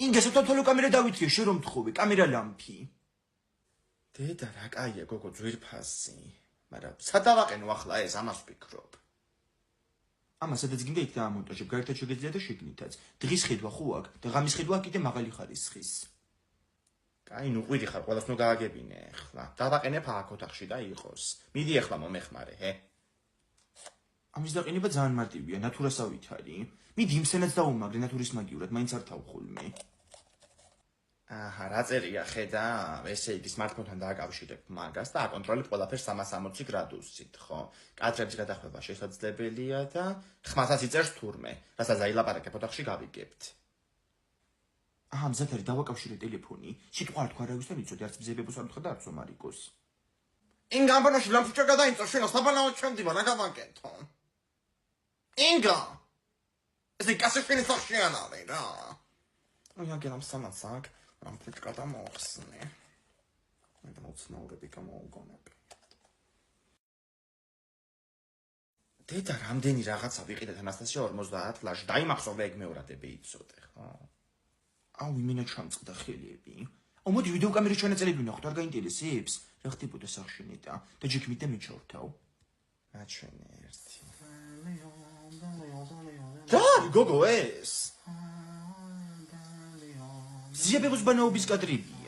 ინგესო თოთოლო კამერა დავითრიე, შენ რომ თხოვე, კამერა ლამფი. დედა რა კაია გოგო ძვირფასი. მაგრამ სადავაყენო ახლა ეს ამას ვფიქრობ. ამა სადაც გინდა იქ დაამონტაჟებ, გაერთად შეგეძლია და შეგნითაც. დღის ხედვა ხო აქ და ღამის ხედვა კიდე მაღალი ხარისხის. კაი, ნუ ყვირი ხარ, ყველას ნუ გააგებინე ახლა. დავაყენებ აქ ოთახში და იყოს. მიდი ახლა მომეხმარე, ჰე. ამის დაყენება ძალიან მარტივია, ნატურასავით არის. მიდი იმსენაც დაუმაგრე ნატურის მაგივრად, მაინც არ თავხულმე. აჰა, რა წერია, ხედავ? ესე იგი smartphone-თან დააკავშირებ მაგას და აკონტროლებ ყველაფერს 360 გრადუსით, ხო? კადრების გადახვევა შესაძლებელია და ხმასაც იწერს თურმე, რასაც აილაპარაკებ ოთახში გავიგებთ. აჰა, მზად არის, დავაკავშირე ტელეფონი. სიტყვა არ თქვა არავისთან იცოდი, არც მზებებოს არ უთხრა და არც ომარიკოს. ინგა ამბანოში ლამპუჩა გადაინწო, შენო საბანაოდ ჩემდიმა, რა გავაკეთო? ინგა! ეს კასეფინის სახშიან არის რა. ოია გერამ სამაცაკ, ლამპუჩკა და მოხსნე. მე და მოცნაურები გამოვგონებ. დედა რამდენი რაღაცა ვიყიდეთ ანასტასია 50 ლაშ, დაიმახსოვრე ეგ მეორადები იცოდე, ხო? აუ, იმენა ჩამწყდა ხელები. აუ, მოდი ვიდეო კამერის ჩანაწერები ვნახოთ, არ გაინტერესებს? რა ხდებოდა სახში ნეტა და ჯექმით და მე ჩავთავ. აჩვენე ერთი. და გოგო ეს ზიებების ბანაობის კადრები.